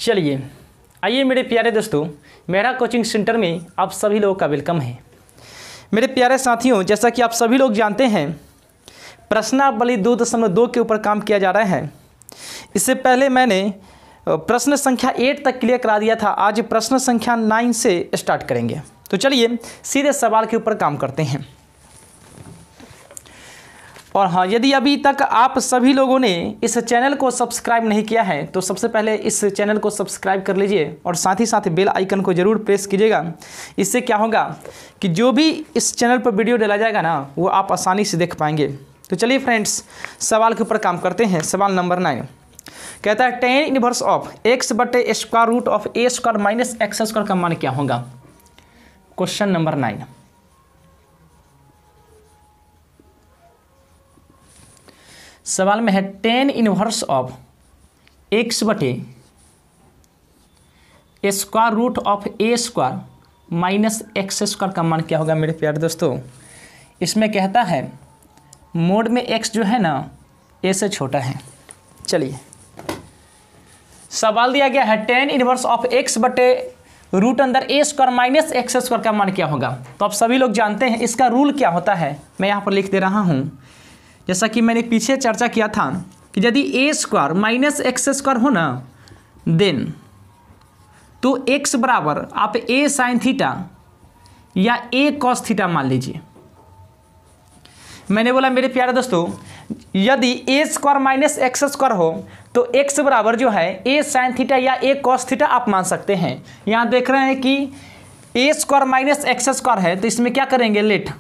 चलिए आइए मेरे प्यारे दोस्तों, मेरा कोचिंग सेंटर में आप सभी लोगों का वेलकम है। मेरे प्यारे साथियों, जैसा कि आप सभी लोग जानते हैं प्रश्नावली 2.2 के ऊपर काम किया जा रहा है। इससे पहले मैंने प्रश्न संख्या 8 तक क्लियर करा दिया था। आज प्रश्न संख्या 9 से स्टार्ट करेंगे। तो चलिए सीधे सवाल के ऊपर काम करते हैं। और हाँ, यदि अभी तक आप सभी लोगों ने इस चैनल को सब्सक्राइब नहीं किया है तो सबसे पहले इस चैनल को सब्सक्राइब कर लीजिए और साथ ही साथ बेल आइकन को ज़रूर प्रेस कीजिएगा। इससे क्या होगा कि जो भी इस चैनल पर वीडियो डाला जाएगा ना, वो आप आसानी से देख पाएंगे। तो चलिए फ्रेंड्स, सवाल के ऊपर काम करते हैं। सवाल नंबर 9 कहता है tan इनवर्स ऑफ x बटे square root of a square minus x square का मान क्या होगा। Question number 9। सवाल में है tan इनवर्स ऑफ x बटे square root of a square minus x square का मान क्या होगा। मेरे प्यारे दोस्तों, इसमें कहता है मोड में x जो है ना a से छोटा है। चलिए सवाल दिया गया है tan इनवर्स ऑफ x बटे रूट अंदर a square minus x square का मान क्या होगा। तो आप सभी लोग जानते हैं इसका रूल क्या होता है। मैं यहाँ पर लिख दे रहा हूँ, जैसा कि मैंने पीछे चर्चा किया था कि यदि a square minus x square हो ना, देन तो x बराबर आप a साइन थीटा या a कॉस थीटा मान लीजिए। मैंने बोला मेरे प्यारे दोस्तों, यदि a square minus x square हो तो x बराबर जो है a साइन थीटा या a कॉस थीटा आप मान सकते हैं। यहाँ देख रहे हैं कि a square minus x square है, तो इसमें क्या करेंगे, लेट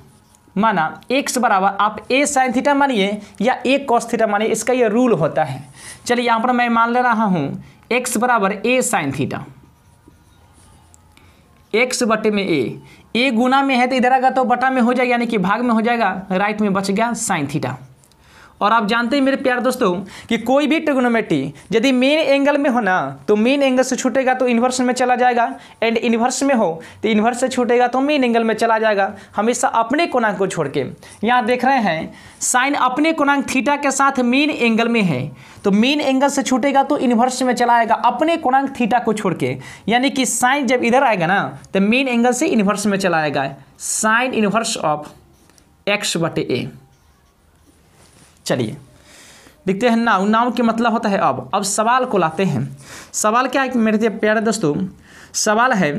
माना x बराबर आप a साइन थीटा मानिए या a कॉस थीटा मानिए, इसका ये रूल होता है। चलिए यहाँ पर मैं मान ले रहा हूँ x बराबर a साइन थीटा, x बटे में a गुना में है तो इधर आएगा तो बटा में हो जाएगा, यानी कि भाग में हो जाएगा, राइट में बच गया साइन थीटा। और आप जानते हैं मेरे प्यारे दोस्तों कि कोई भी ट्रिग्नोमेट्री यदि मेन एंगल में हो ना तो मेन एंगल से छूटेगा तो इन्वर्स में चला जाएगा, एंड इन्वर्स में हो तो इन्वर्स से छूटेगा तो मेन एंगल में चला जाएगा, हमेशा अपने कोणांक को छोड़ के। यहाँ देख रहे हैं साइन अपने कोणांक थीटा के साथ मेन एंगल में है, तो मेन एंगल से छूटेगा तो इन्वर्स में चला आएगा अपने कोणांक थीटा को छोड़ के, यानी कि साइन जब इधर आएगा ना तो मेन एंगल से इन्वर्स में चला आएगा, साइन इन्वर्स ऑफ एक्स बटे ए। चलिए देखते हैं नाउ के मतलब होता है अब सवाल को लाते हैं। सवाल क्या है मेरे प्यारे दोस्तों, सवाल है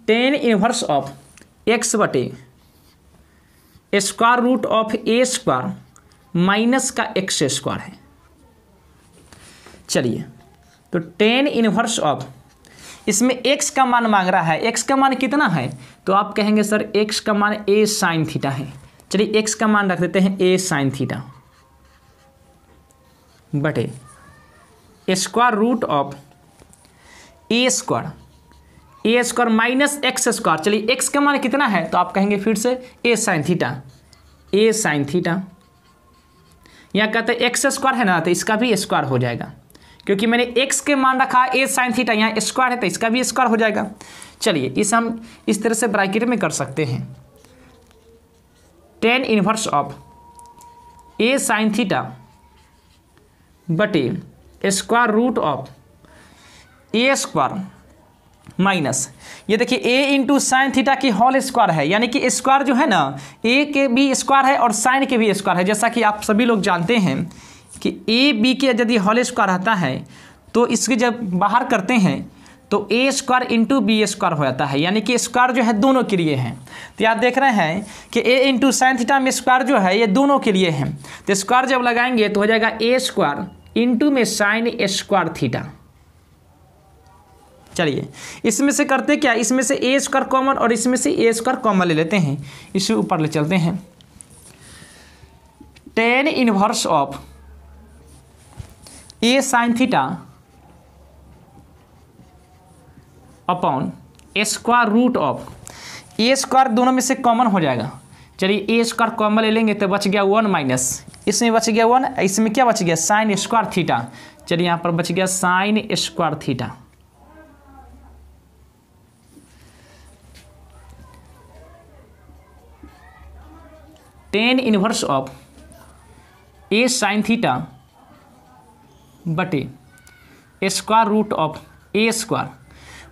tan इनवर्स ऑफ x बटे square root of a square minus का एक्स स्क्वायर है। चलिए तो tan इनवर्स ऑफ, इसमें x का मान मांग रहा है। x का मान कितना है तो आप कहेंगे सर x का मान a साइन थीटा है। चलिए x का मान रख देते हैं a साइन थीटा बटे square root of a square minus x square. चलिए x का मान कितना है तो आप कहेंगे फिर से a साइन थीटा। यहाँ कहते हैं एक्स स्क्वायर है ना तो इसका भी स्क्वायर हो जाएगा, क्योंकि मैंने x के मान रखा a साइन थीटा, यहाँ स्क्वायर है तो इसका भी स्क्वायर हो जाएगा। चलिए इस हम इस तरह से ब्रैकेट में कर सकते हैं, tan inverse of a sine theta बटे square root of a square minus, ये देखिए a इंटू साइन थीटा की होल स्क्वायर है, यानी कि स्क्वायर जो है ना a के भी स्क्वायर है और साइन के भी स्क्वायर है। जैसा कि आप सभी लोग जानते हैं कि a b के यदि होल स्क्वायर रहता है तो इसके जब बाहर करते हैं तो a square into B square हो जाता है, यानी कि स्क्वायर जो है दोनों के लिए है। तो आप देख रहे हैं कि a इंटू साइन थीटा में स्क्वायर जो है ये दोनों के लिए है, तो स्क्वायर जब लगाएंगे तो हो जाएगा a स्क्वायर इंटू में साइन स्क्वायर थीटा। चलिए इसमें से करते क्या, इसमें से a स्क्वायर कॉमन और इसमें से a स्क्वायर कॉमन ले लेते हैं, इसे ऊपर ले चलते हैं। tan inverse of a sine theta upon square root of a square, दोनों में से कॉमन हो जाएगा। चलिए a स्क्वायर कॉमन ले लेंगे तो बच गया 1 माइनस, इसमें बच गया 1, इसमें क्या बच गया साइन स्क्वायर थीटा। चलिए यहाँ पर बच गया sine square theta. tan inverse of a sine theta बटे square root of a square.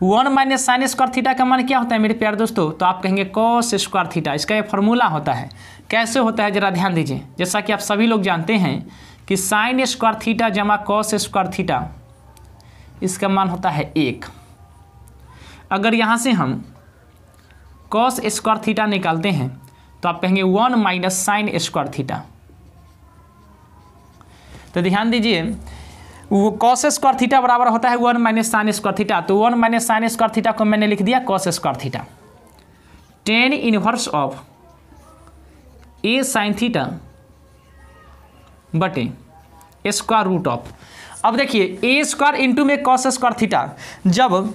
1 minus sine square theta का मान क्या होता है मेरे प्यारे दोस्तों? तो आप कहेंगे कॉस स्क्वायर थीटा। इसका ये फॉर्मूला होता है। कैसे होता है जरा ध्यान दीजिए। जैसा कि आप सभी लोग जानते हैं कि साइन स्क्वायर थीटा जमा कॉस स्क्वायर थीटा, इसका मान होता है 1। अगर यहाँ से हम कॉस स्क्वायर थीटा निकालते हैं तो आप कहेंगे 1 माइनस साइन स्क्वायर थीटा। तो ध्यान दीजिए, वो कॉस स्क्वायर थीटा बराबर होता है 1 माइनस साइन स्क्वायर थीटा। तो 1 माइनस साइन स्क्वायर थीटा को मैंने लिख दिया cos square theta. Ten inverse of A sign theta बटे स्क्वायर रूट ऑफ। अब देखिए ए स्क्वायर इंटू में कॉस स्क्वायर थीटा, जब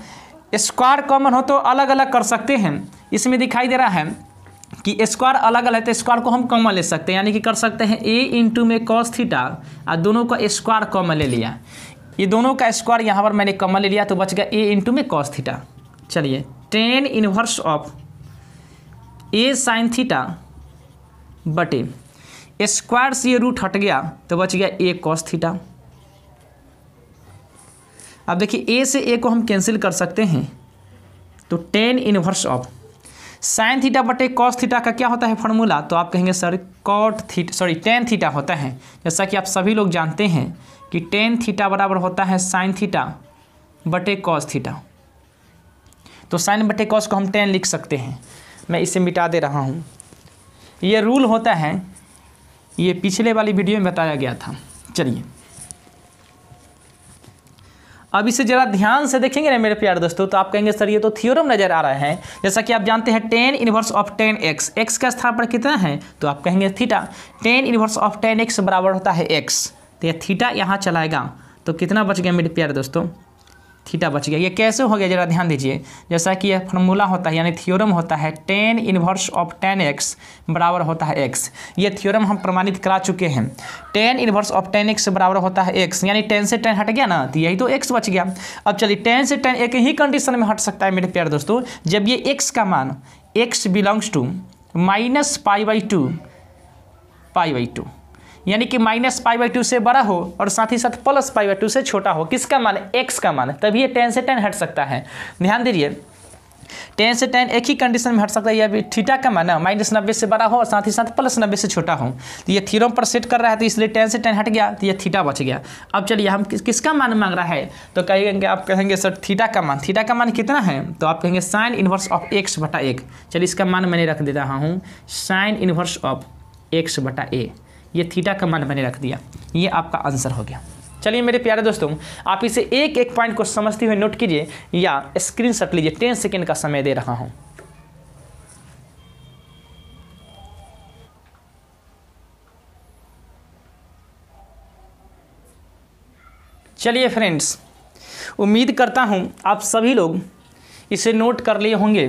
स्क्वायर कॉमन हो तो अलग अलग कर सकते हैं। इसमें दिखाई दे रहा है कि स्क्वायर अलग अलग है तो स्क्वायर को हम कॉमन ले सकते हैं, यानी कि कर सकते हैं ए इंटू में कॉस थीटा और दोनों का स्क्वायर कॉमन ले लिया। ये दोनों का स्क्वायर यहाँ पर मैंने कॉमन ले लिया तो बच गया ए इंटू में कॉस थीटा। चलिए ten inverse of A sign theta बटे स्क्वायर से ये रूट हट गया तो बच गया ए कॉस थीटा। अब देखिए ए से ए को हम कैंसिल कर सकते हैं तो ten inverse of sign theta बटे कॉस थीटा का क्या होता है फॉर्मूला? तो आप कहेंगे सर टेन थीटा होता है। जैसा कि आप सभी लोग जानते हैं कि टेन थीटा बराबर होता है साइन थीटा बटे कॉस थीटा। तो साइन बटे कॉस को हम 10 लिख सकते हैं। मैं इसे मिटा दे रहा हूँ। ये रूल होता है, ये पिछले वाली वीडियो में बताया गया था। चलिए अब इसे जरा ध्यान से देखेंगे ना मेरे प्यारे दोस्तों तो आप कहेंगे सर ये तो थ्योरम नजर आ रहा है। जैसा कि आप जानते हैं ten inverse of 10x, x का स्थान पर कितना है? तो आप कहेंगे theta. Ten inverse of 10x बराबर होता है x। तो ये थीटा यहाँ चलाएगा तो कितना बच गया मेरे प्यारे दोस्तों? थीटा बच गया। ये कैसे हो गया जरा ध्यान दीजिए। जैसा कि यह फॉर्मूला होता है यानी थ्योरम होता है टेन इनवर्स ऑफ 10x बराबर होता है x। ये थ्योरम हम प्रमाणित करा चुके हैं। टेन इनवर्स ऑफ 10x बराबर होता है x, यानी 10 से 10 हट गया ना तो यही तो x बच गया। अब चलिए 10 से 10 एक ही कंडीशन में हट सकता है मेरे प्यारे दोस्तों, जब ये x का मान x बिलोंग्स टू माइनस π/2 π/2, यानी कि माइनस π/2 से बड़ा हो और साथ ही साथ प्लस π/2 से छोटा हो। किसका मान? x का मान। तभी ये 10 से 10 हट सकता है। ध्यान दीजिए 10 से 10 एक ही कंडीशन में हट सकता है, यह थीटा का मान माइनस 90 से बड़ा हो और साथ ही साथ प्लस 90 से छोटा हो। तो ये थ्योरम पर सेट कर रहा है तो इसलिए 10 से 10 हट गया तो ये थीटा बच गया। अब चलिए हम किसका मान मांग रहा है? तो कहेंगे आप कहेंगे सर थीटा का मान। थीटा का मान कितना है? तो आप कहेंगे साइन इनवर्स ऑफ x बटा 1। चलिए इसका मान मैंने रख दे रहा हूँ साइन इनवर्स ऑफ x बटा a। ये थीटा का मान मैंने रख दिया। ये आपका आंसर हो गया। चलिए मेरे प्यारे दोस्तों आप इसे एक एक पॉइंट को समझते हुए नोट कीजिए या स्क्रीनशॉट लीजिए। 10 सेकेंड का समय दे रहा हूं। चलिए फ्रेंड्स, उम्मीद करता हूं आप सभी लोग इसे नोट कर लिए होंगे।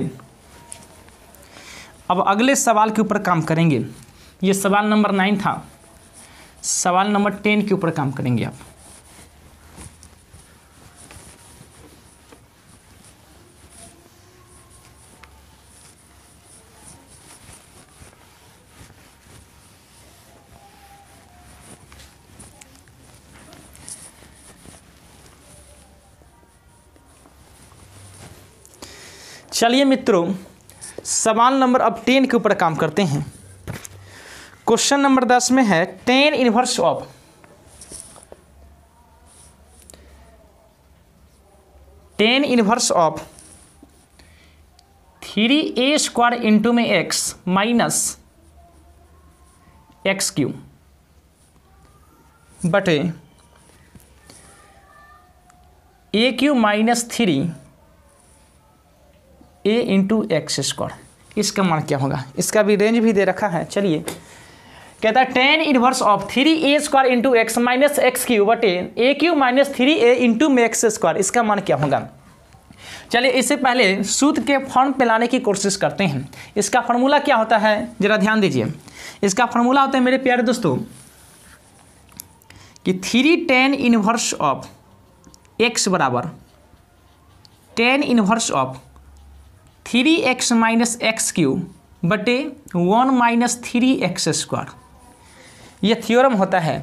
अब अगले सवाल के ऊपर काम करेंगे। ये सवाल नंबर 9 था। सवाल नंबर 10 के ऊपर काम करेंगे आप। चलिए मित्रों, सवाल नंबर अब 10 के ऊपर काम करते हैं। क्वेश्चन नंबर 10 में है tan inverse of tan inverse of 3a square into में x माइनस एक्स क्यू बटे a cube minus 3a into x square. इसका मान क्या होगा? इसका भी रेंज भी दे रखा है। चलिए कहता है tan inverse of 3a square into x minus x cube बटे a cube minus 3a into में एक्स स्क्वायर। इसका मान क्या होगा? चलिए इससे पहले सूत्र के फॉर्म पे लाने की कोशिश करते हैं। इसका फार्मूला क्या होता है जरा ध्यान दीजिए। इसका फार्मूला होता है मेरे प्यारे दोस्तों कि 3 टेन इनवर्स ऑफ एक्स बराबर ten inverse of 3x minus x cube बटे 1 माइनस 3x स्क्वायर। यह थ्योरम होता है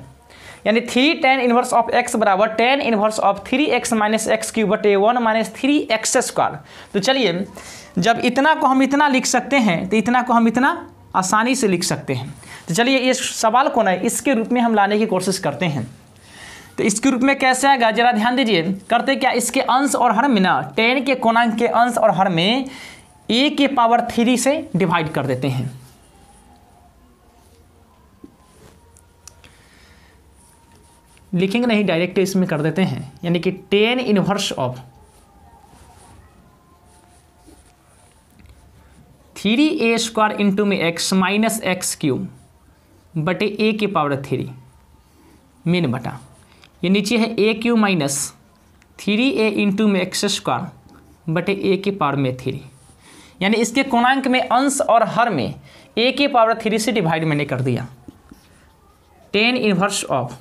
यानी 3 tan इनवर्स ऑफ x बराबर tan inverse of 3x minus x cube बटे 1 माइनस 3x स्क्वायर। तो चलिए, जब इतना को हम इतना लिख सकते हैं तो इतना को हम इतना आसानी से लिख सकते हैं। तो चलिए इस सवाल को ना इसके रूप में हम लाने की कोशिश करते हैं। तो इसके रूप में कैसे आएगा जरा ध्यान दीजिए। करते क्या, इसके अंश और हर में ना tan के कोणांक के अंश और हर में a के पावर 3 से डिवाइड कर देते हैं। लिखेंगे नहीं, डायरेक्ट इसमें कर देते हैं, यानी कि tan inverse of 3a square into में x माइनस एक्स क्यूब बटे a के पावर 3 मेन बटा ये नीचे है a cube minus 3a into में एक्स स्क्वायर बटे a के पावर में 3, यानी इसके कोणांक में अंश और हर में a के पावर 3 से डिवाइड मैंने कर दिया। tan इनवर्स ऑफ,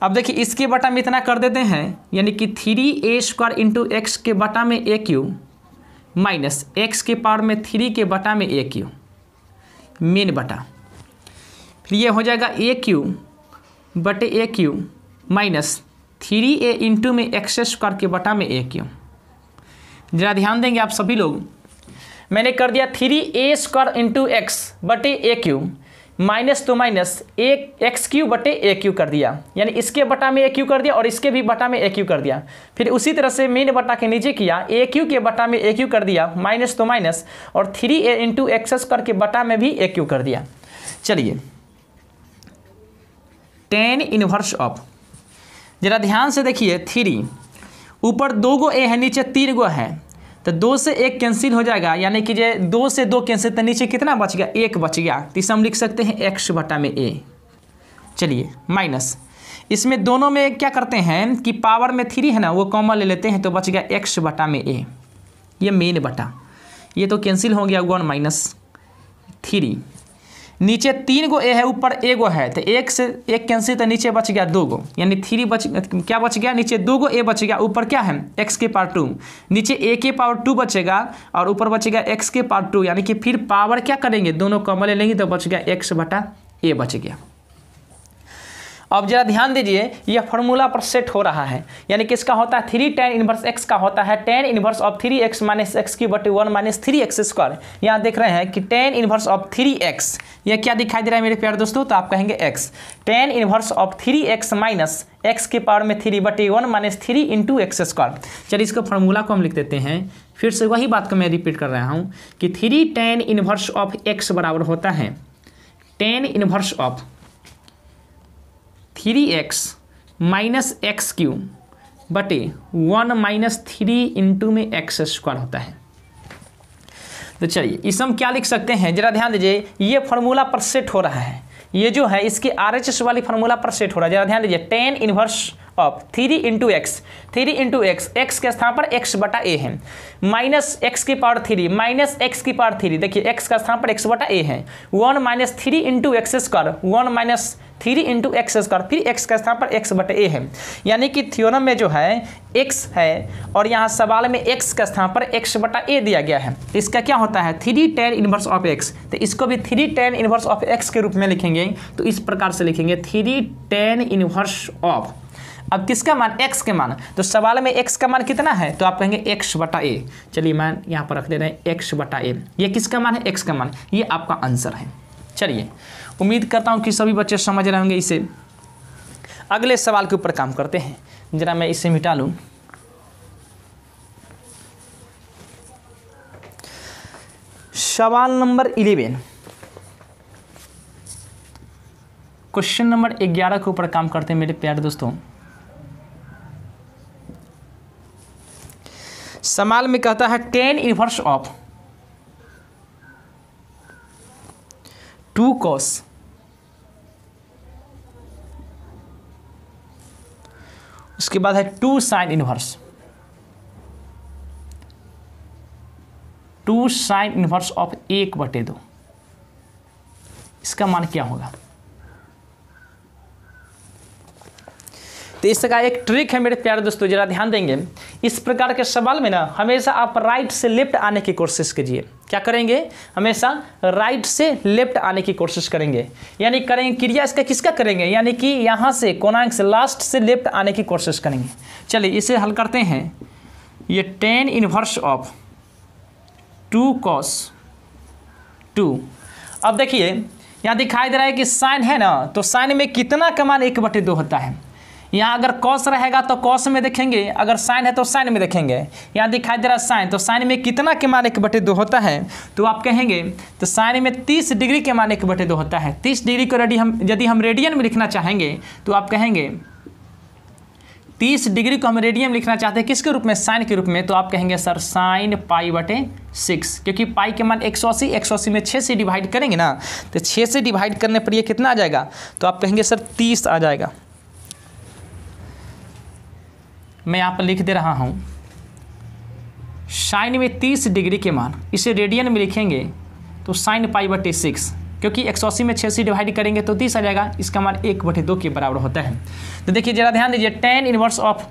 अब देखिए इसके बटा में इतना कर देते हैं, यानी कि 3a स्क्वायर इंटू एक्स के बटा में a क्यूब माइनस एक्स के पावर में 3 के बटा में a क्यूब मेन बटा, फिर ये हो जाएगा a क्यूब बटे a cube minus 3a into में एक्स स्क्वायर के बटा में a क्यूब। जरा ध्यान देंगे आप सभी लोग, मैंने कर दिया 3a स्क्वायर इंटू एक्स बटे a क्यूब माइनस तो माइनस एक्स क्यू बटे ए क्यू कर दिया, यानी इसके बटा में ए क्यू कर दिया और इसके भी बटा में ए क्यू कर दिया। फिर उसी तरह से मेन बटा के नीचे किया, ए क्यू के बटा में ए क्यू कर दिया, माइनस तो माइनस, और 3a इंटू एक्स स्क्वायर के बटा में भी ए क्यू कर दिया। चलिए tan इनवर्स ऑफ, जरा ध्यान से देखिए, 3 ऊपर 2 गो ए है, नीचे 3 गो है, तो 2 से 1 कैंसिल हो जाएगा, यानी कि 2 से 2 कैंसिल, तो नीचे कितना बच गया, 1 बच गया। तो इसे हम लिख सकते हैं x बटा में a। चलिए माइनस, इसमें दोनों में क्या करते हैं कि पावर में 3 है ना, वो कॉमन ले लेते हैं, तो बच गया x बटा में a। ये मेन बटा, ये तो कैंसिल हो गया 1 माइनस 3, नीचे 3 गो ए है, ऊपर ए गो है, तो 1 से 1 कैंसिल, तो नीचे बच गया 2 गो, यानी 3 बच, क्या बच गया, नीचे 2 गो ए बच गया, ऊपर क्या है x के पावर 2, नीचे a के पावर 2 बचेगा और ऊपर बचेगा x के पावर 2, यानी कि फिर पावर क्या करेंगे, दोनों कॉमन ले लेंगे, तो बच गया x बटा a बच गया। अब जरा ध्यान दीजिए, यह फॉर्मूला पर सेट हो रहा है, यानी कि इसका होता है 3 tan इनवर्स x का होता है tan inverse of 3x minus x cube बटे 1 माइनस 3x स्क्वायर। यहाँ देख रहे हैं कि tan इनवर्स ऑफ 3x, यह क्या दिखाई दे रहा है मेरे प्यारे दोस्तों, तो आप कहेंगे x, tan inverse of 3x minus x के पावर में 3 बटे 1 माइनस 3 इंटू एक्स स्क्वायर। चलिए इसका फॉर्मूला को हम लिख देते हैं, फिर से वही बात को मैं रिपीट कर रहा हूँ कि 3 tan इनवर्स ऑफ x बराबर होता है tan inverse of 3x minus x cube बटे 1 माइनस 3 इंटू में एक्स स्क्वायर होता है। तो चलिए इस हम क्या लिख सकते हैं, जरा ध्यान दीजिए, ये फॉर्मूला पर सेट हो रहा है, ये जो है इसके RHS वाली फॉर्मूला पर सेट हो रहा है। जरा ध्यान दीजिए, tan inverse of 3 into x, 3 into x, x के स्थान पर x बटा a है, माइनस एक्स की पावर 3 माइनस एक्स की पावर 3, देखिए x का स्थान पर x बटा a है, 1 minus 3 into x square, 1 minus 3 into x square, फिर x का स्थान पर x बटे a है, यानी कि थ्योरम में जो है x है और यहाँ सवाल में x का स्थान पर x बटा a दिया गया है। तो इसका क्या होता है 3 tan इनवर्स ऑफ x, तो इसको भी 3 tan इनवर्स ऑफ x के रूप में लिखेंगे। तो इस प्रकार से लिखेंगे 3 tan इनवर्स ऑफ, अब किसका मान, x के मान, तो सवाल में x का मान कितना है, तो आप कहेंगे x बटा a। चलिए मान यहाँ पर रख दे रहे हैं x बटा a, ये किसका मान है, x का मान, ये आपका आंसर है। चलिए उम्मीद करता हूँ कि सभी बच्चे समझ रहे होंगे इसे। अगले सवाल के ऊपर काम करते हैं, जरा मैं इसे मिटा लूँ। सवाल नंबर 11, क्वेश्चन नंबर 11 के ऊपर काम करते हैं मेरे प्यारे दोस्तों। सवाल में कहता है tan इनवर्स ऑफ 2 cos, उसके बाद है 2 sin inverse, 2 sin inverse of 1/2, इसका मान क्या होगा। तो इसका एक ट्रिक है मेरे प्यारे दोस्तों, जरा ध्यान देंगे। इस प्रकार के सवाल में ना हमेशा आप राइट से लेफ्ट आने की कोशिश कीजिए। क्या करेंगे? हमेशा राइट से लेफ्ट आने की कोशिश करेंगे, यानी करेंगे क्रिया इसका किसका करेंगे, यानी कि यहाँ से कोणांक से लास्ट से लेफ्ट आने की कोशिश करेंगे। चलिए इसे हल करते हैं। ये tan इनवर्स ऑफ 2 cos 2। अब देखिए यहाँ दिखाई दे रहा है कि साइन है ना, तो साइन में कितना का मान 1/2 होता है। यहाँ अगर कॉस रहेगा तो कॉस में देखेंगे, अगर साइन है तो साइन में देखेंगे। यहाँ दिखाई दे रहा है साइन, तो साइन में कितना के मान 1/2 होता है, तो आप कहेंगे तो साइन में 30 डिग्री के मान 1/2 होता है। 30 डिग्री को यदि हम रेडियन में लिखना चाहेंगे तो आप कहेंगे 30 डिग्री को हम रेडियन में लिखना चाहते हैं किसके रूप में? साइन के रूप में। तो आप कहेंगे सर साइन π/6, क्योंकि पाई के मान 180, 180 में 6 से डिवाइड करेंगे ना, तो 6 से डिवाइड करने पर ये कितना आ जाएगा? तो आप कहेंगे सर 30 आ जाएगा। मैं यहाँ पर लिख दे रहा हूँ साइन में 30 डिग्री के मान, इसे रेडियन में लिखेंगे तो साइन π/6, क्योंकि 180 में 6 से डिवाइड करेंगे तो 30 आ जाएगा। इसका मान 1/2 के बराबर होता है। तो देखिए जरा ध्यान दीजिए, tan inverse of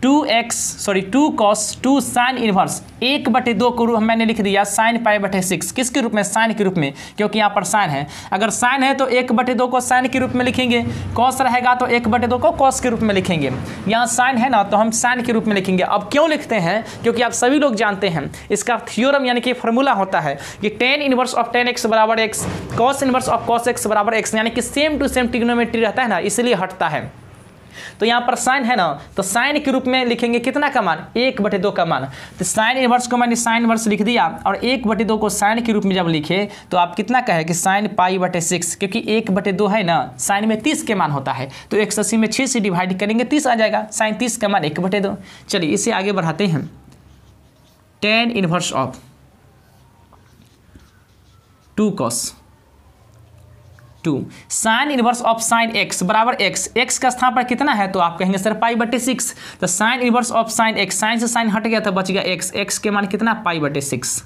2 cos 2 sine inverse 1/2 को मैंने लिख दिया साइन π/6, किसके रूप में? साइन के रूप में, क्योंकि यहाँ पर साइन है। अगर साइन है तो 1/2 को साइन के रूप में लिखेंगे, कॉस रहेगा तो 1/2 को कॉस के रूप में लिखेंगे। यहाँ साइन है ना, तो हम साइन के रूप में लिखेंगे। अब क्यों लिखते हैं? क्योंकि आप सभी लोग जानते हैं इसका थ्योरम यानी कि फॉर्मूला होता है कि tan inverse of tan x बराबर x, cos inverse of cos x बराबर x, यानी कि सेम टू सेम ट्रिग्नोमेट्री रहता है ना, इसलिए हटता है। तो यहाँ पर साइन है ना, तो साइन के रूप में लिखेंगे कितना का मान? 1/2 का मान। तो साइन इनवर्स को मैंने साइन इनवर्स लिख दिया, और 1/2 को साइन के रूप में जब लिखे तो आप कितना कहे कि साइन π/6, क्योंकि 1/2 है ना, साइन में 30 के मान होता है, तो 180 में 6 से डिवाइड करेंगे 30 आ जाएगा। साइन 30 का मान 1/2। चलिए इसे आगे बढ़ाते हैं। tan inverse of 2 cos 2 sign inverse of sine x बराबर x का स्थान पर कितना है? तो आप कहेंगे सर π/6। तो sine inverse of sine x, sine से साइन हट गया तो बच गया x के मान कितना? π/6।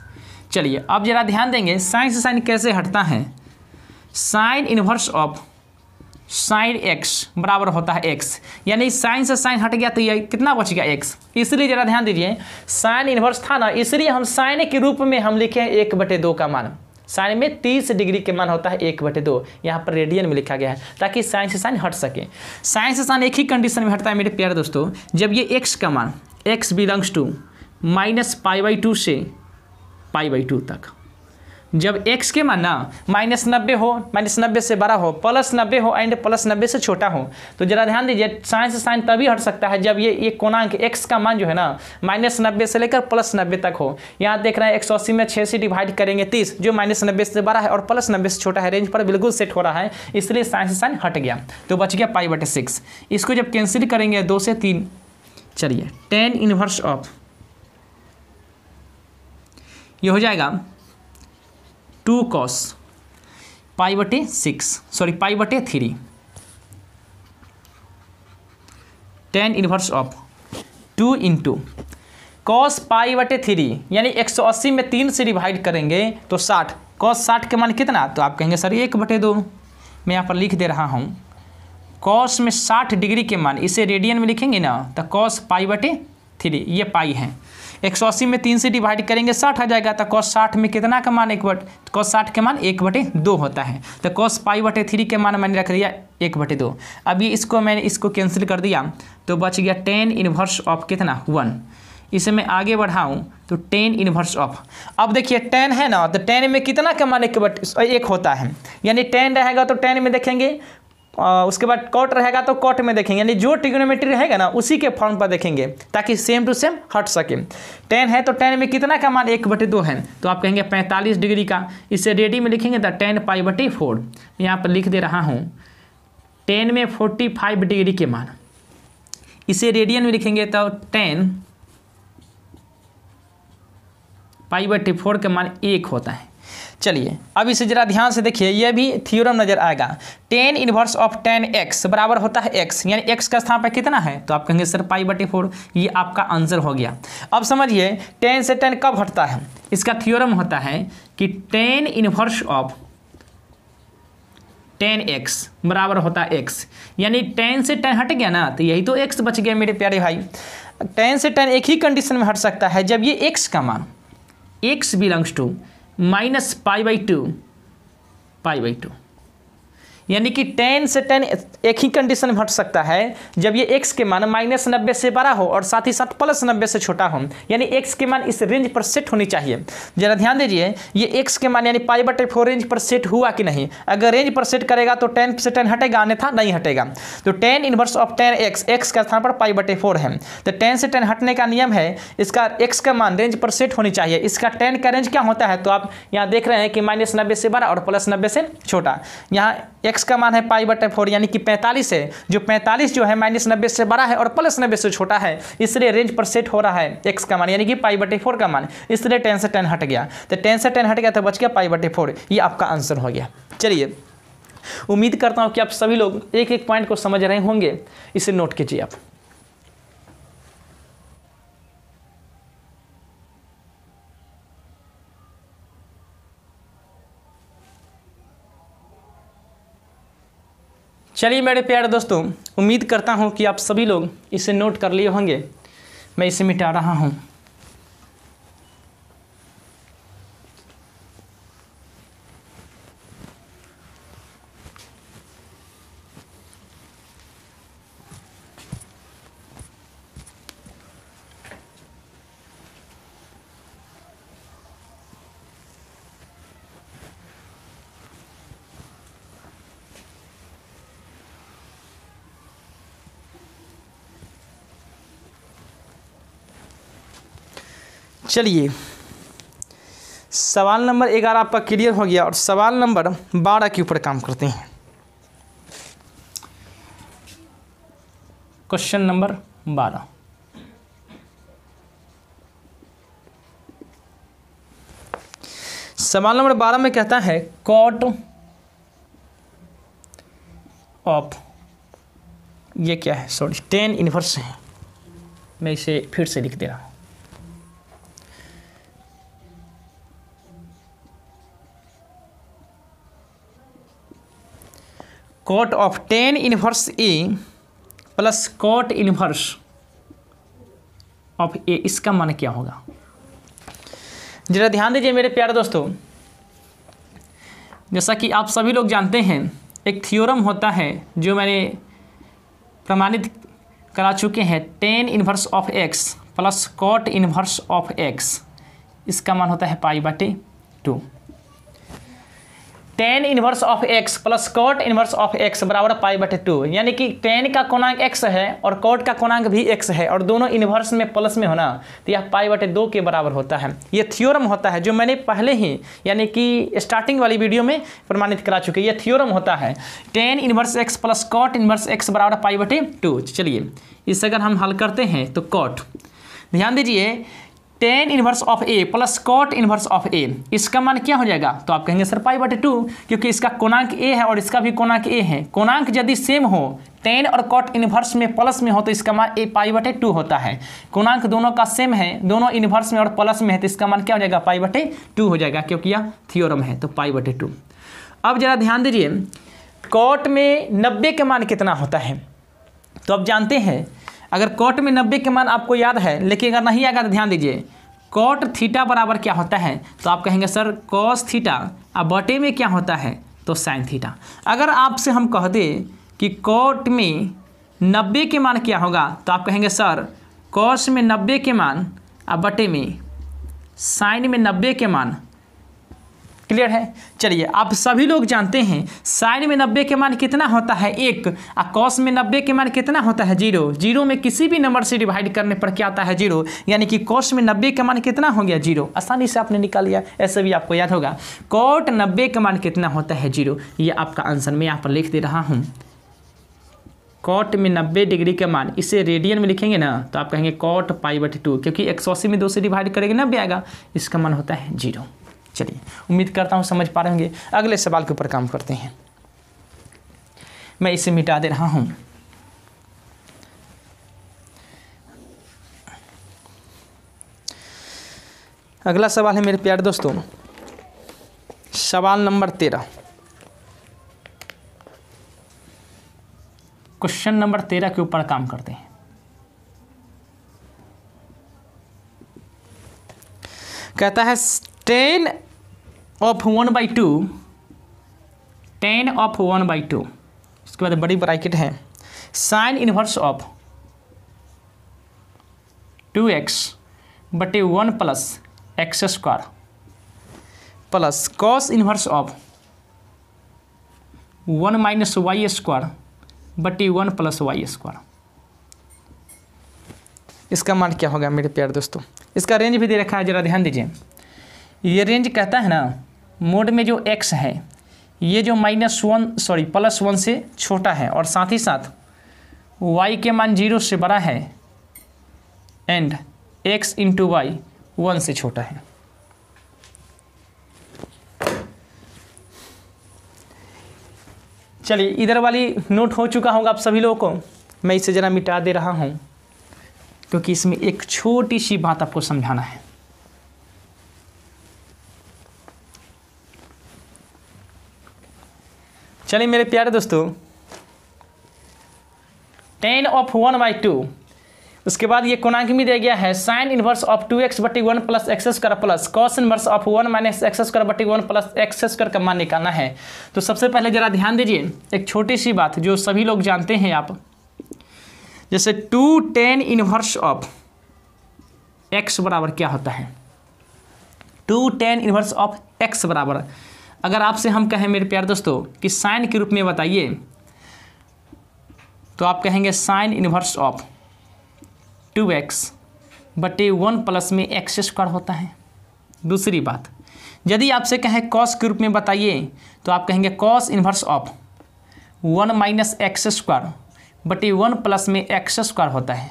चलिए अब जरा ध्यान देंगे साइन से साइन कैसे हटता है। Sign inverse of sine x बराबर होता है x, यानी साइन से साइन हट गया तो ये कितना बच गया x। इसलिए जरा ध्यान दीजिए, साइन इनवर्स था ना, इसलिए हम साइन के रूप में हम लिखे 1/2 का मान। साइन में 30 डिग्री के मान होता है 1/2, यहाँ पर रेडियन में लिखा गया है ताकि साइन से साइन हट सके। साइन से साइन एक ही कंडीशन में हटता है मेरे प्यारे दोस्तों, जब ये x का मान x बिलोंग्स टू -π/2 से π/2 तक। जब x के मान ना -90 हो, -90 से बड़ा हो, +90 हो एंड +90 से छोटा हो, तो जरा ध्यान दीजिए साइन से साइन तभी हट सकता है जब ये कोणांक x का मान जो है ना -90 से लेकर +90 तक हो। यहाँ देख रहे हैं 180 में 6 से डिवाइड करेंगे 30, जो -90 से बड़ा है और +90 से छोटा है, रेंज पर बिल्कुल सेट हो रहा है, इसलिए साइन से साइन हट गया तो बच गया π/6। इसको जब कैंसिल करेंगे 2 से 3, चलिए tan इनवर्स ऑफ ये हो जाएगा 2 cos π/3 tan inverse of 2 into cos π/3, यानी 180 में 3 से डिवाइड करेंगे तो 60, cos 60 के मान कितना? तो आप कहेंगे सर 1/2। मैं यहाँ पर लिख दे रहा हूँ cos में 60 डिग्री के मान, इसे रेडियन में लिखेंगे ना, तो cos π/3 ये पाई है, 180 में 3 से डिवाइड करेंगे 60 आ जाएगा। तो cos 60 में कितना का मान? cos 60 के मान 1/2 होता है। तो cos π/3 के मान मैंने रख दिया 1/2। अब ये मैंने इसको कैंसिल कर दिया तो बच गया tan इनवर्स ऑफ कितना? 1। इसे मैं आगे बढ़ाऊँ तो tan इनवर्स ऑफ, अब देखिए tan है ना, तो tan में कितना का मान 1 होता है, यानी tan रहेगा तो tan में देखेंगे, उसके बाद कॉट रहेगा तो कॉट में देखेंगे, यानी जो ट्रिग्नोमेट्री रहेगा ना उसी के फॉर्म पर देखेंगे ताकि सेम टू सेम हट सके। tan है तो tan में कितना का मान 1/2 है, तो आप कहेंगे 45 डिग्री का, इसे रेडी में लिखेंगे तो tan π/4। यहाँ पर लिख दे रहा हूँ tan में 45 डिग्री के मान, इसे रेडियन में लिखेंगे तो tan π/4 का मान 1 होता है। चलिए अब इसे जरा ध्यान से देखिए, यह भी थ्योरम नजर आएगा। tan inverse of tan x बराबर होता है x, यानी x का स्थान पर कितना है? तो आप कहेंगे सर π/4। ये आपका आंसर हो गया। अब समझिए tan से tan कब हटता है, इसका थ्योरम होता है कि tan इनवर्स ऑफ 10x बराबर होता है x, यानी 10 से 10 हट गया ना, तो यही तो x बच गया मेरे प्यारे भाई। 10 से 10 एक ही कंडीशन में हट सकता है, जब ये x का मान x बिलोंग्स टू माइनस पाई/2, यानी कि 10 से 10 एक ही कंडीशन में हट सकता है, जब ये x के मान -90 से बड़ा हो और साथ ही साथ +90 से छोटा हो, यानी x के मान इस रेंज पर सेट होनी चाहिए। जरा ध्यान दीजिए, ये x के मान यानी π/4 रेंज पर सेट हुआ कि नहीं। अगर रेंज पर सेट करेगा तो 10 से 10 हटेगा, अन्यथा नहीं हटेगा। तो 10 इनवर्स ऑफ 10x, x का स्थान पर π/4 है, तो 10 से 10 हटने का नियम है, इसका x का मान रेंज पर सेट होनी चाहिए। इसका 10 का रेंज क्या होता है, तो आप यहाँ देख रहे हैं कि -90 से बड़ा और +90 से छोटा। यहाँ x का मान है π/4 यानी कि 45 है, जो 45 जो है -90 से बड़ा है और +90 से छोटा है, इसलिए रेंज पर सेट हो रहा है x का मान यानी कि π/4 का मान, इसलिए 10 से 10 हट गया। तो 10 से 10 हट गया तो बच गया π/4, ये आपका आंसर हो गया। चलिए, उम्मीद करता हूँ कि आप सभी लोग एक एक पॉइंट को समझ रहे होंगे, इसे नोट कीजिए आप। चलिए मेरे प्यारे दोस्तों, उम्मीद करता हूं कि आप सभी लोग इसे नोट कर लिए होंगे। मैं इसे मिटा रहा हूं। चलिए, सवाल नंबर 11 आपका क्लियर हो गया और सवाल नंबर 12 के ऊपर काम करते हैं। क्वेश्चन नंबर 12, सवाल नंबर 12 में कहता है कॉट ऑफ, ये क्या है, सॉरी 10 इनवर्स है, मैं इसे फिर से लिख दे रहा हूँ। Cot of 10 inverse a plus cot inverse of a, इसका मान क्या होगा। जरा ध्यान दीजिए मेरे प्यारे दोस्तों, जैसा कि आप सभी लोग जानते हैं, एक थ्योरम होता है जो मैंने प्रमाणित करा चुके हैं, 10 inverse of x plus cot inverse of x, इसका मान होता है π/2। 10 inverse of x plus cot inverse of x बराबर π/2, यानी कि 10 का कोणांक x है और कॉट का कोणांक भी x है और दोनों इनवर्स में प्लस में होना, तो यह π/2 के बराबर होता है। यह थ्योरम होता है जो मैंने पहले ही यानी कि स्टार्टिंग वाली वीडियो में प्रमाणित करा चुके। यह थ्योरम होता है 10 inverse x plus cot inverse x बराबर π/2। चलिए, इसे अगर हम हल करते हैं तो कॉट, ध्यान दीजिए, 10 inverse of a plus cot inverse of a, इसका मान क्या हो जाएगा, तो आप कहेंगे सर π/2, क्योंकि इसका कोणांक ए है और इसका भी कोणांक ए है। कोणांक यदि सेम हो, 10 और कॉट इनवर्स में प्लस में हो, तो इसका मान π/2 होता है। कोणांक दोनों का सेम है, दोनों इनवर्स में और प्लस में है, तो इसका मान क्या हो जाएगा, π/2 हो जाएगा, क्योंकि यह थ्योरम है, तो π/2। अब जरा ध्यान दीजिए, कॉट में 90 के मान कितना होता है, तो आप जानते हैं अगर कॉट में 90 के मान आपको याद है, लेकिन अगर नहीं आएगा तो ध्यान दीजिए, कॉट थीटा बराबर क्या होता है, तो आप कहेंगे सर कॉस थीटा, अब बटे में क्या होता है, तो साइन थीटा। अगर आपसे हम कहते कि कॉट में 90 के मान क्या होगा, तो आप कहेंगे सर कॉस में 90 के मान, अब बटे में साइन में 90 के मान। क्लियर है। चलिए, आप सभी लोग जानते हैं साइन में 90 के मान कितना होता है 1, और कॉस में 90 के मान कितना होता है 0। 0 में किसी भी नंबर से डिवाइड करने पर क्या आता है 0, यानी कि कॉस में 90 का मान कितना हो गया 0। आसानी से आपने निकाल लिया, ऐसे भी आपको याद होगा। कॉट 90 का मान कितना होता है 0, ये आपका आंसर मैं यहाँ पर लिख दे रहा हूँ। कॉट में 90 डिग्री का मान, इसे रेडियन में लिखेंगे ना, तो आप कहेंगे कॉट π/2, क्योंकि 180 में 2 से डिवाइड करेंगे 90 आएगा, इसका मान होता है 0। चलिए, उम्मीद करता हूँ समझ पा रहे होंगे। अगले सवाल के ऊपर काम करते हैं। मैं इसे मिटा दे रहा हूँ। अगला सवाल है मेरे प्यारे दोस्तों, सवाल नंबर 13। क्वेश्चन नंबर 13 के ऊपर काम करते हैं। कहता है tan ऑफ 1/2, tan ऑफ 1/2, इसके बाद बड़ी ब्रैकेट है साइन इनवर्स ऑफ 2x बटे 1 plus x square plus cos inverse of 1 minus y square बटे 1 प्लस वाई स्क्वायर। इसका मान क्या होगा मेरे प्यारे दोस्तों? इसका रेंज भी दे रखा है, जरा ध्यान दीजिए। ये रेंज कहता है ना, मोड में जो x है ये जो +1 से छोटा है और साथ ही साथ y के मान 0 से बड़ा है एंड x इंटू वाई 1 से छोटा है। चलिए, इधर वाली नोट हो चुका होगा आप सभी लोगों को। मैं इसे ज़रा मिटा दे रहा हूँ क्योंकि इसमें एक छोटी सी बात आपको समझाना है। चलिए मेरे प्यारे दोस्तों, tan ऑफ 1/2, उसके बाद ये कोणांक में दिया गया है साइन इनवर्स ऑफ 2x बटे 1 plus x square plus cos inverse of 1 minus x square बटे 1 प्लस एक्स स्क्वायर का मान निकालना है। तो सबसे पहले जरा ध्यान दीजिए, एक छोटी सी बात जो सभी लोग जानते हैं आप, जैसे 2 tan इनवर्स ऑफ x बराबर क्या होता है? 2 tan इनवर्स ऑफ x बराबर, अगर आपसे हम कहें मेरे प्यारे दोस्तों कि साइन के रूप में बताइए, तो आप कहेंगे साइन इनवर्स ऑफ 2x बटे 1 प्लस में एक्स स्क्वायर होता है। दूसरी बात, यदि आपसे कहें कॉस के रूप में बताइए, तो आप कहेंगे cos inverse of 1 minus x square बटे 1 प्लस में एक्स स्क्वायर होता है।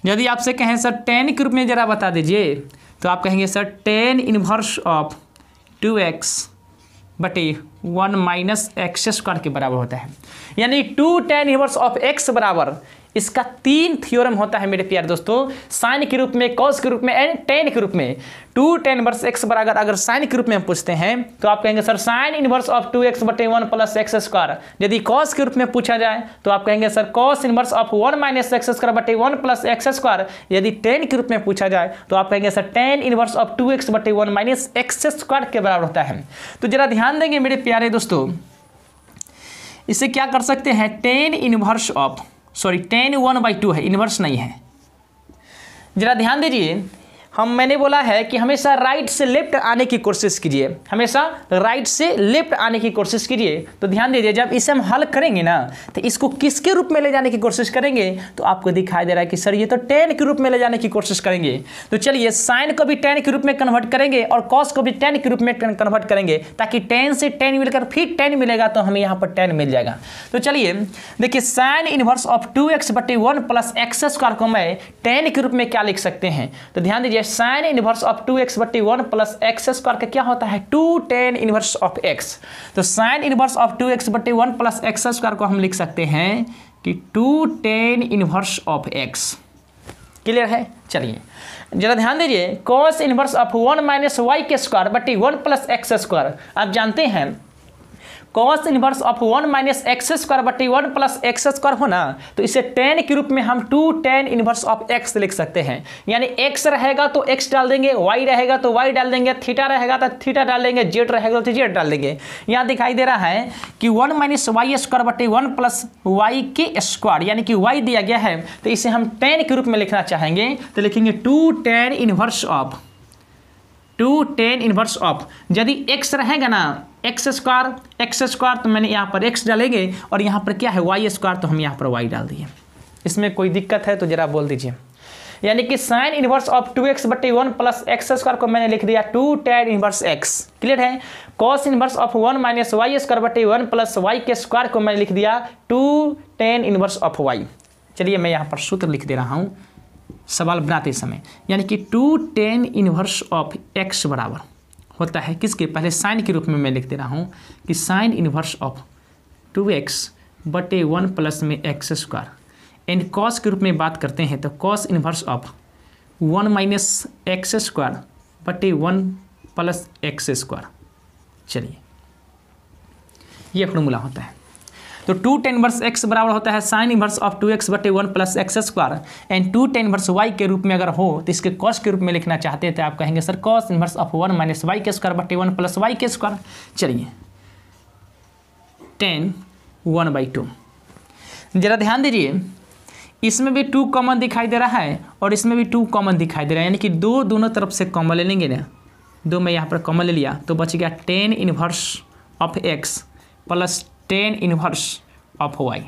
यदि आपसे कहें सर tan के रूप में ज़रा बता दीजिए, तो आप कहेंगे sir tan inverse of 2x बटे 1 माइनस एक्स स्क्वायर के बराबर होता है। यानी 2 tan इनवर्स ऑफ x बराबर, इसका 3 थ्योरम होता है मेरे प्यारे दोस्तों, साइन के रूप में, कॉस के रूप में एंड tan के रूप में। 2 tan इनवर्स x बराबर अगर साइन के रूप में हम पूछते हैं तो आप कहेंगे sir sign inverse of 2x बटे 1 प्लस एक्स स्क्वायर। यदि कॉस के रूप में पूछा जाए तो आप कहेंगे sir cos inverse of 1 minus x square बटे 1 प्लस एक्स स्क्वायर। यदि tan के रूप में पूछा जाए तो आप कहेंगे sir tan inverse of 2x बटे 1 माइनस एक्स स्क्वायर के बराबर होता है। तो जरा ध्यान देंगे मेरे प्यारे दोस्तों, इसे क्या कर सकते हैं, tan 1/2 है, इनवर्स नहीं है। जरा ध्यान दीजिए, मैंने बोला है कि हमेशा राइट से लेफ्ट आने की कोशिश कीजिए, हमेशा राइट से लेफ्ट आने की कोशिश कीजिए। तो ध्यान दीजिए, जब इसे हम हल करेंगे ना, तो इसको किसके रूप में ले जाने की कोशिश करेंगे, तो आपको दिखाई दे रहा है कि सर ये तो tan के रूप में ले जाने की कोशिश करेंगे। तो चलिए, साइन को भी tan के रूप में कन्वर्ट करेंगे और कॉस को भी tan के रूप में कन्वर्ट करेंगे, ताकि tan से tan मिलकर फिर tan मिलेगा, तो हमें यहाँ पर tan मिल जाएगा। तो चलिए देखिए, साइन इनवर्स ऑफ 2x बटे 1 प्लस एक्स स्क्वायर को मैं tan के रूप में क्या लिख सकते हैं? तो ध्यान दीजिए, साइन इनवर्स ऑफ 2x बटे 1 प्लस एक्स स्क्वायर का क्या होता है, 2 tan इनवर्स ऑफ x। तो साइन इनवर्स ऑफ 2x बटे 1 प्लस एक्स स्क्वायर को हम लिख सकते हैं कि 2 tan inverse of x। Clear है? चलिए जरा ध्यान दीजिए, cos inverse of 1 minus y के स्क्वायर बटे 1 प्लस एक्स स्क्वायर। आप जानते हैं cos inverse of 1 minus x square बटे 1 प्लस एक्स स्क्वायर होना, तो इसे tan के रूप में हम 2 tan इनवर्स ऑफ x लिख सकते हैं। यानी x रहेगा तो x डाल देंगे, y रहेगा तो y डाल देंगे, थीटा रहेगा तो थीटा डाल देंगे, z रहेगा तो z डाल देंगे। यहाँ दिखाई दे रहा है कि 1 माइनस वाई स्क्वायर बटे 1 प्लस वाई के स्क्वायर, यानी कि y दिया गया है, तो इसे हम tan के रूप में लिखना चाहेंगे, तो लिखेंगे 2 tan इनवर्स ऑफ, यदि x रहेगा ना एक्स स्क्वायर, तो मैंने यहाँ पर x डालेंगे, और यहाँ पर क्या है वाई स्क्वायर, तो हम यहाँ पर y डाल दिए। इसमें कोई दिक्कत है तो जरा बोल दीजिए। यानी कि साइन इनवर्स ऑफ 2x बटे 1 प्लस एक्स स्क्वायर को मैंने लिख दिया 2 tan इनवर्स x। क्लियर है? Cos inverse of 1 minus y square बटे 1 प्लस वाई के स्क्वायर को मैंने लिख दिया 2 tan इनवर्स ऑफ y। चलिए मैं यहाँ पर सूत्र लिख दे रहा हूँ सवाल बनाते समय, यानी कि 2 tan इनवर्स ऑफ x बराबर होता है किसके, पहले साइन के रूप में मैं लिख दे रहा हूँ कि साइन इनवर्स ऑफ 2x बटे 1 प्लस में एक्स स्क्वायर। एंड कॉस के रूप में बात करते हैं तो cos inverse of 1 minus x square बटे 1 प्लस एक्स स्क्वायर। चलिए ये फॉर्मूला होता है। तो 2 tan इनवर्स x बराबर होता है साइन इनवर्स ऑफ 2x बटे 1 plus x square and 2 tan inverse y के रूप में अगर हो तो इसके कॉस के रूप में लिखना चाहते हैं तो आप कहेंगे sir cos inverse of 1 minus y के स्क्वायर बटे 1 प्लस वाई के स्क्वायर। चलिए tan 1/2, जरा ध्यान दीजिए इसमें भी 2 कॉमन दिखाई दे रहा है और इसमें भी 2 कॉमन दिखाई दे रहा है, यानी कि दोनों तरफ से कॉमन ले लेंगे ना। 2 मैं यहाँ पर कॉमन ले लिया तो बच गया tan inverse of x plus tan inverse of y।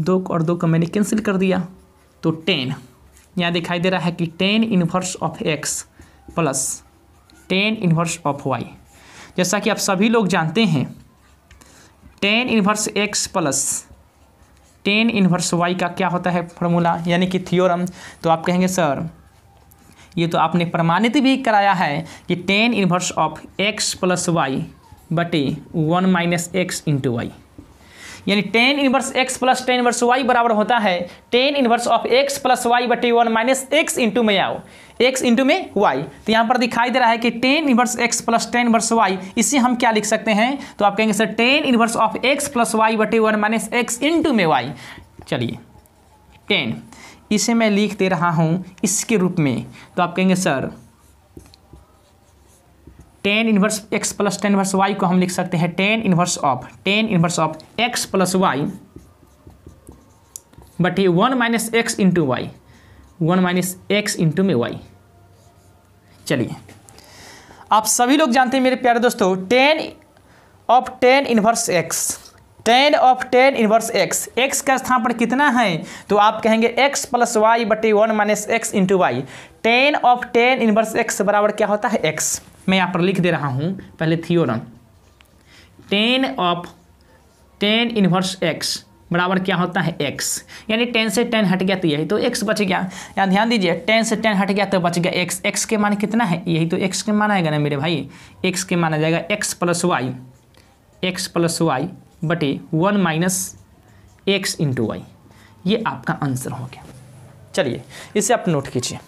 2 और 2 को मैंने कैंसिल कर दिया तो tan यहाँ दिखाई दे रहा है कि tan inverse of x plus tan inverse of y। जैसा कि आप सभी लोग जानते हैं tan inverse x plus tan inverse y का क्या होता है फॉर्मूला, यानी कि थ्योरम। तो आप कहेंगे सर ये तो आपने प्रमाणित भी कराया है कि tan inverse of x plus y बटे 1 माइनस एक्स इंटू वाई, यानी tan inverse x plus tan inverse y बराबर होता है tan inverse of x plus y बटे 1 माइनस एक्स इंटू में आओ x इंटू में y। तो यहाँ पर दिखाई दे रहा है कि tan inverse x plus tan inverse y, इसे हम क्या लिख सकते हैं तो आप कहेंगे sir tan inverse of x plus y बटे 1 माइनस एक्स इंटू में y। चलिए tan इसे मैं लिख दे रहा हूँ इसके रूप में, तो आप कहेंगे sir tan inverse x plus tan inverse y को हम लिख सकते हैं tan inverse of x plus y बटे 1 minus x into y, 1 minus x into में y। चलिए आप सभी लोग जानते हैं मेरे प्यारे दोस्तों tan of tan inverse x का स्थान पर कितना है तो आप कहेंगे x प्लस वाई बटे 1 minus x into y. tan of tan inverse x बराबर क्या होता है x। मैं यहाँ पर लिख दे रहा हूँ पहले theorem, tan of tan inverse x बराबर क्या होता है x, यानी tan से tan हट गया तो यही तो x बच गया। यहाँ ध्यान दीजिए tan से tan हट गया तो बच गया x के मान कितना है, यही तो x के मान आएगा ना मेरे भाई, x के मान आ जाएगा x प्लस वाई बटे 1 माइनस एक्स इंटू वाई। ये आपका आंसर हो गया। चलिए इसे आप नोट कीजिए।